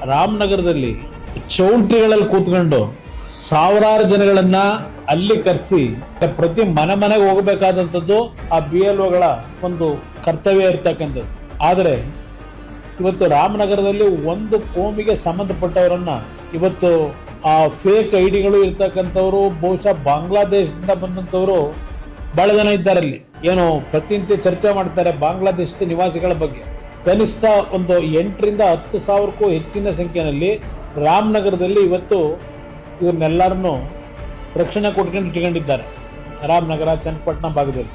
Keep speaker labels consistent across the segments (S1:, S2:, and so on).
S1: ರಾಮನಗರದಲ್ಲಿ ಚೌಲ್ಟ್ರಿಗಳಲ್ಲಿ ಕೂತ್ಕೊಂಡು ಸಾವಿರಾರು ಜನಗಳನ್ನ ಅಲ್ಲಿ ಕರೆಸಿ ಪ್ರತಿ ಮನೆಗೆ ಹೋಗಬೇಕಾದಂಥದ್ದು ಆ BLOಗಳ ಒಂದು ಕರ್ತವ್ಯ ಇರ್ತಕ್ಕಂಥದ್ದು. ಆದರೆ ಇವತ್ತು ರಾಮನಗರದಲ್ಲಿ ಒಂದು ಕೋಮಿಗೆ ಸಂಬಂಧಪಟ್ಟವರನ್ನ ಇವತ್ತು ಆ ಫೇಕ್ ಐಡಿಗಳು ಇರ್ತಕ್ಕಂಥವ್ರು ಬಹುಶಃ ಬಾಂಗ್ಲಾದೇಶದಿಂದ ಬಂದಂಥವ್ರು ಬಹಳ ಜನ ಇದ್ದಾರೆ. ಅಲ್ಲಿ ಏನು ಪ್ರತಿನಿತ್ಯ ಚರ್ಚೆ ಮಾಡ್ತಾರೆ ಬಾಂಗ್ಲಾದೇಶದ ನಿವಾಸಿಗಳ ಬಗ್ಗೆ. ಕನಿಷ್ಠ ಒಂದು 8 ರಿಂದ 10 ಸಾವಿರಕ್ಕೂ ಹೆಚ್ಚಿನ ಸಂಖ್ಯೆಯಲ್ಲಿ ರಾಮನಗರದಲ್ಲಿ ಇವತ್ತು ಇವ್ರನ್ನೆಲ್ಲರನ್ನು ರಕ್ಷಣೆ ಕೊಟ್ಕೊಂಡು ಇಟ್ಕೊಂಡಿದ್ದಾರೆ ರಾಮನಗರ ಚನ್ನಪಟ್ಟಣ ಭಾಗದಲ್ಲಿ.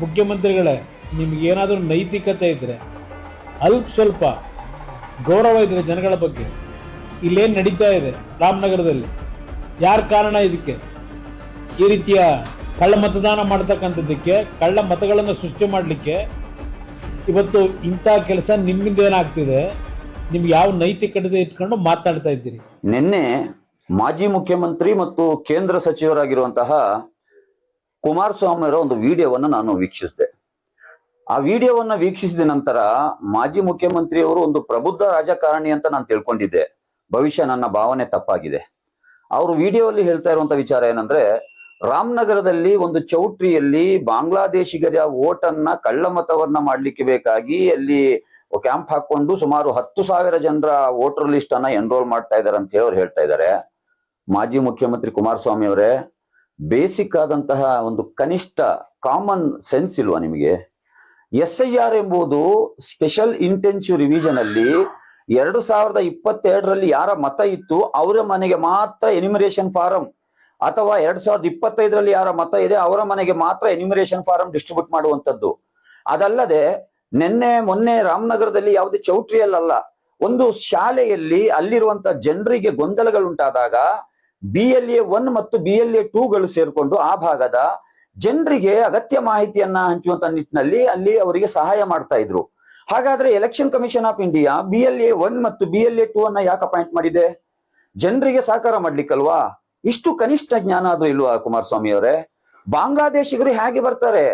S1: ಮುಖ್ಯಮಂತ್ರಿಗಳೇ, ನಿಮ್ಗೇನಾದರೂ ನೈತಿಕತೆ ಇದ್ರೆ, ಅಲ್ಪ ಸ್ವಲ್ಪ ಗೌರವ ಇದ್ರೆ ಜನಗಳ ಬಗ್ಗೆ, ಇಲ್ಲೇನು ನಡೀತಾ ಇದೆ ರಾಮನಗರದಲ್ಲಿ, ಯಾರ ಕಾರಣ ಇದಕ್ಕೆ? ಈ ರೀತಿಯ ಕಳ್ಳ ಮತದಾನ ಮಾಡ್ತಕ್ಕಂಥದ್ದಕ್ಕೆ, ಕಳ್ಳ ಮತಗಳನ್ನು ಸೃಷ್ಟಿ ಮಾಡಲಿಕ್ಕೆ ಇವತ್ತು ಇಂಥ ಕೆಲಸ ನಿಮ್ಮಿಂದ ಏನಾಗ್ತಿದೆ? ನಿಮ್ಗೆ ಯಾವ ನೈತಿಕತೆ ಇಟ್ಕೊಂಡು ಮಾತಾಡ್ತಾ ಇದ್ದೀರಿ?
S2: ನಿನ್ನೆ ಮಾಜಿ ಮುಖ್ಯಮಂತ್ರಿ ಮತ್ತು ಕೇಂದ್ರ ಸಚಿವರಾಗಿರುವಂತಹ ಕುಮಾರಸ್ವಾಮಿ ಅವರ ಒಂದು ವಿಡಿಯೋವನ್ನು ನಾನು ವೀಕ್ಷಿಸಿದೆ. ಆ ವಿಡಿಯೋವನ್ನ ವೀಕ್ಷಿಸಿದ ನಂತರ ಮಾಜಿ ಮುಖ್ಯಮಂತ್ರಿ ಅವರು ಒಂದು ಪ್ರಬುದ್ಧ ರಾಜಕಾರಣಿ ಅಂತ ನಾನು ತಿಳ್ಕೊಂಡಿದ್ದೆ. ಭವಿಷ್ಯ ನನ್ನ ಭಾವನೆ ತಪ್ಪಾಗಿದೆ. ಅವರು ವಿಡಿಯೋದಲ್ಲಿ ಹೇಳ್ತಾ ಇರುವಂತ ವಿಚಾರ ಏನಂದ್ರೆ, ರಾಮನಗರದಲ್ಲಿ ಒಂದು ಚೌಟ್ರಿಯಲ್ಲಿ ಬಾಂಗ್ಲಾದೇಶಿಗರ ಓಟನ್ನ ಕಳ್ಳ ಮತವನ್ನ ಮಾಡ್ಲಿಕ್ಕೆ ಬೇಕಾಗಿ ಅಲ್ಲಿ ಕ್ಯಾಂಪ್ ಹಾಕೊಂಡು ಸುಮಾರು 10,000 ಜನರ ವೋಟರ್ ಲಿಸ್ಟ್ ಅನ್ನ ಎನ್ರೋಲ್ ಮಾಡ್ತಾ ಇದ್ದಾರೆ ಅಂತ ಹೇಳಿ ಅವ್ರು ಹೇಳ್ತಾ ಇದ್ದಾರೆ. ಮಾಜಿ ಮುಖ್ಯಮಂತ್ರಿ ಕುಮಾರಸ್ವಾಮಿ ಅವರೇ, ಬೇಸಿಕ್ ಆದಂತಹ ಒಂದು ಕನಿಷ್ಠ ಕಾಮನ್ ಸೆನ್ಸ್ ಇಲ್ವಾ ನಿಮಗೆ? SIR ಎಂಬುದು ಸ್ಪೆಷಲ್ ಇಂಟೆನ್ಸಿವ್ ರಿವಿಷನ್ ಅಲ್ಲಿ 2022ರಲ್ಲಿ ಯಾರ ಮತ ಇತ್ತು ಅವರ ಮನೆಗೆ ಮಾತ್ರ ಎನ್ಯುಮರೇಷನ್ ಫಾರಂ, ಅಥವಾ 2025ರಲ್ಲಿ ಯಾರ ಮತ ಇದೆ ಅವರ ಮನೆಗೆ ಮಾತ್ರ ಎನ್ಯುಮರೇಷನ್ ಫಾರಂ ಡಿಸ್ಟ್ರಿಬ್ಯೂಟ್ ಮಾಡುವಂತದ್ದು. ಅದಲ್ಲದೆ ಮೊನ್ನೆ ರಾಮನಗರದಲ್ಲಿ ಯಾವುದೇ ಚೌಟ್ರಿಯಲ್ಲ, ಒಂದು ಶಾಲೆಯಲ್ಲಿ ಅಲ್ಲಿರುವಂತ ಜನರಿಗೆ ಗೊಂದಲಗಳುಂಟಾದಾಗ BLA 1 ಮತ್ತು BLA 2ಗಳು ಸೇರ್ಕೊಂಡು ಆ ಭಾಗದ ಜನರಿಗೆ ಅಗತ್ಯ ಮಾಹಿತಿಯನ್ನ ಹಂಚುವಂತ ನಿಟ್ಟಿನಲ್ಲಿ ಅಲ್ಲಿ ಅವರಿಗೆ ಸಹಾಯ ಮಾಡ್ತಾ ಇದ್ರು. ಹಾಗಾದ್ರೆ election commission of India BLA 1 ಮತ್ತು BLA 2 ಅನ್ನ ಯಾಕೆ ಅಪಾಯಿಂಟ್ ಮಾಡಿದೆ? ಜನರಿಗೆ ಸಹಕಾರ ಮಾಡ್ಲಿಕ್ಕಲ್ವಾ? ಇಷ್ಟು ಕನಿಷ್ಠ ಜ್ಞಾನ ಆದ್ರೂ ಇಲ್ವಾ ಕುಮಾರಸ್ವಾಮಿ ಅವರೇ? ಬಾಂಗ್ಲಾದೇಶಿಗರು ಹೇಗೆ ಬರ್ತಾರೆ?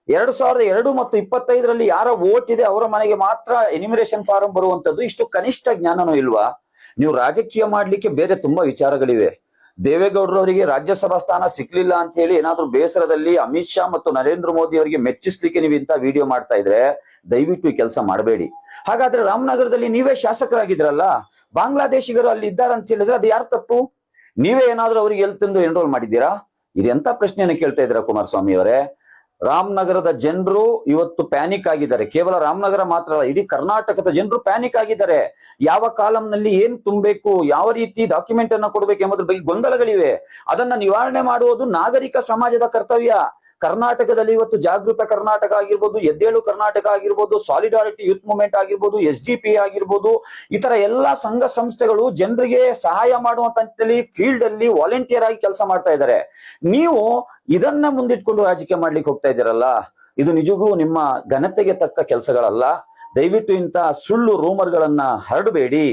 S2: 2002 ಮತ್ತು 2025ರಲ್ಲಿ ಯಾರ ವೋಟ್ ಇದೆ ಅವರ ಮನೆಗೆ ಮಾತ್ರ ಎನ್ಯುಮರೇಷನ್ ಫಾರಂ ಬರುವಂತದ್ದು. ಇಷ್ಟು ಕನಿಷ್ಠ ಜ್ಞಾನನೂ ಇಲ್ವಾ? ನೀವು ರಾಜಕೀಯ ಮಾಡ್ಲಿಕ್ಕೆ ಬೇರೆ ತುಂಬಾ ವಿಚಾರಗಳಿವೆ. ದೇವೇಗೌಡರವರಿಗೆ ರಾಜ್ಯಸಭಾ ಸ್ಥಾನ ಸಿಕ್ಲಿಲ್ಲ ಅಂತ ಹೇಳಿ ಏನಾದ್ರೂ ಬೇಸರದಲ್ಲಿ ಅಮಿತ್ ಶಾ ಮತ್ತು ನರೇಂದ್ರ ಮೋದಿ ಅವರಿಗೆ ಮೆಚ್ಚಿಸ್ಲಿಕ್ಕೆ ನೀವು ಇಂಥ ವಿಡಿಯೋ ಮಾಡ್ತಾ ಇದ್ರೆ ದಯವಿಟ್ಟು ಈ ಕೆಲಸ ಮಾಡಬೇಡಿ. ಹಾಗಾದ್ರೆ ರಾಮನಗರದಲ್ಲಿ ನೀವೇ ಶಾಸಕರಾಗಿದ್ರಲ್ಲ, ಬಾಂಗ್ಲಾದೇಶಿಗರು ಅಲ್ಲಿ ಇದ್ದಾರೆ ಅಂತ ಹೇಳಿದ್ರೆ ಅದು ಯಾರು ತಪ್ಪು? ನೀವೇ ಏನಾದ್ರೂ ಅವ್ರಿಗೆ ಎಲ್ಲಿ ತಂದು ಎನ್ರೋಲ್ ಮಾಡಿದ್ದೀರಾ? ಇದೆಂತ ಪ್ರಶ್ನೆಯನ್ನು ಕೇಳ್ತಾ ಇದ್ದೀರಾ ಕುಮಾರಸ್ವಾಮಿ ಅವರೇ? ರಾಮನಗರದ ಜನರು ಇವತ್ತು ಪ್ಯಾನಿಕ್ ಆಗಿದ್ದಾರೆ. ಕೇವಲ ರಾಮನಗರ ಮಾತ್ರ ಅಲ್ಲ, ಇಡೀ ಕರ್ನಾಟಕದ ಜನರು ಪ್ಯಾನಿಕ್ ಆಗಿದ್ದಾರೆ. ಯಾವ ಕಾಲಂನಲ್ಲಿ ಏನ್ ತುಂಬಬೇಕು, ಯಾವ ರೀತಿ ಡಾಕ್ಯುಮೆಂಟ್ ಅನ್ನ ಕೊಡ್ಬೇಕು ಎಂಬುದ್ರ ಬಗ್ಗೆ ಗೊಂದಲಗಳಿವೆ. ಅದನ್ನ ನಿವಾರಣೆ ಮಾಡುವುದು ನಾಗರಿಕ ಸಮಾಜದ ಕರ್ತವ್ಯ. ಕರ್ನಾಟಕದಲ್ಲಿ ಇವತ್ತು ಜಾಗೃತ ಕರ್ನಾಟಕ ಆಗಿರ್ಬೋದು, ಎದ್ದೇಳು ಕರ್ನಾಟಕ ಆಗಿರ್ಬೋದು, ಸಾಲಿಡಾರಿಟಿ ಯೂತ್ ಮೂವ್ಮೆಂಟ್ ಆಗಿರ್ಬೋದು, SDP ಆಗಿರ್ಬೋದು, ಇತರ ಎಲ್ಲಾ ಸಂಘ ಸಂಸ್ಥೆಗಳು ಜನರಿಗೆ ಸಹಾಯ ಮಾಡುವಂತ ಫೀಲ್ಡ್ ಅಲ್ಲಿ ವಾಲಂಟಿಯರ್ ಆಗಿ ಕೆಲಸ ಮಾಡ್ತಾ ಇದ್ದಾರೆ. ನೀವು ಇದನ್ನ ಮುಂದಿಟ್ಕೊಂಡು ರಾಜಕೀಯ ಮಾಡ್ಲಿಕ್ಕೆ ಹೋಗ್ತಾ ಇದ್ದೀರಲ್ಲ, ಇದು ನಿಜಕ್ಕೂ ನಿಮ್ಮ ಘನತೆಗೆ ತಕ್ಕ ಕೆಲಸಗಳಲ್ಲ. ದಯವಿಟ್ಟು ಇಂತ ಸುಳ್ಳು ರೂಮರ್ಗಳನ್ನ ಹರಡಬೇಡಿ.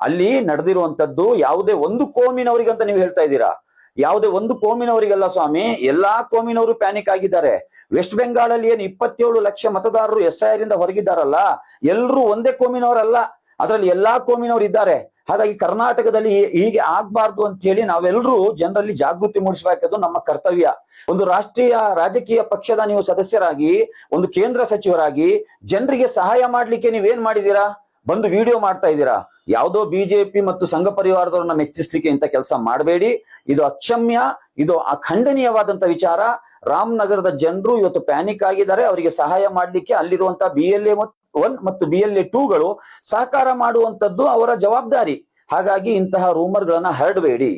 S2: ಅಲ್ಲಿ ನಡೆದಿರುವಂತದ್ದು ಯಾವುದೇ ಒಂದು ಕೋಮಿನವರಿಗಂತ ನೀವು ಹೇಳ್ತಾ ಇದ್ದೀರಾ. ಯಾವುದೇ ಒಂದು ಕೋಮಿನವರಿಗಲ್ಲ ಸ್ವಾಮಿ, ಎಲ್ಲಾ ಕೋಮಿನವರು ಪ್ಯಾನಿಕ್ ಆಗಿದ್ದಾರೆ. ವೆಸ್ಟ್ ಬೆಂಗಾಲ್ ಅಲ್ಲಿ ಏನು 27 ಲಕ್ಷ ಮತದಾರರು SIR ಇಂದ ಹೊರಗಿದ್ದಾರಲ್ಲ, ಎಲ್ಲರೂ ಒಂದೇ ಕೋಮಿನವರಲ್ಲ, ಅದರಲ್ಲಿ ಎಲ್ಲಾ ಕೋಮಿನವರು ಇದ್ದಾರೆ. ಹಾಗಾಗಿ ಕರ್ನಾಟಕದಲ್ಲಿ ಹೀಗೆ ಆಗ್ಬಾರ್ದು ಅಂತ ಹೇಳಿ ನಾವೆಲ್ಲರೂ ಜನರಲ್ಲಿ ಜಾಗೃತಿ ಮೂಡಿಸಬೇಕಾದ್ದು ನಮ್ಮ ಕರ್ತವ್ಯ. ಒಂದು ರಾಷ್ಟ್ರೀಯ ರಾಜಕೀಯ ಪಕ್ಷದ ನೀವು ಸದಸ್ಯರಾಗಿ, ಒಂದು ಕೇಂದ್ರ ಸಚಿವರಾಗಿ ಜನರಿಗೆ ಸಹಾಯ ಮಾಡ್ಲಿಕ್ಕೆ ನೀವೇನ್ ಮಾಡಿದೀರಾ? ಬಂದು ವಿಡಿಯೋ ಮಾಡ್ತಾ ಇದ್ದೀರಾ. ಯಾವುದೋ BJP ಮತ್ತು ಸಂಘ ಪರಿವಾರದವ್ರನ್ನ ಮೆಚ್ಚಿಸ್ಲಿಕ್ಕೆ ಇಂಥ ಕೆಲಸ ಮಾಡಬೇಡಿ. ಇದು ಅಕ್ಷಮ್ಯ, ಇದು ಅಖಂಡನೀಯವಾದಂತ ವಿಚಾರ. ರಾಮನಗರದ ಜನರು ಇವತ್ತು ಪ್ಯಾನಿಕ್ ಆಗಿದ್ದಾರೆ. ಅವರಿಗೆ ಸಹಾಯ ಮಾಡ್ಲಿಕ್ಕೆ ಅಲ್ಲಿರುವಂತ BLA 1 ಮತ್ತು BLA 2ಗಳು ಸಹಕಾರ ಮಾಡುವಂತದ್ದು ಅವರ ಜವಾಬ್ದಾರಿ. ಹಾಗಾಗಿ ಇಂತಹ ರೂಮರ್ಗಳನ್ನ ಹರಡಬೇಡಿ.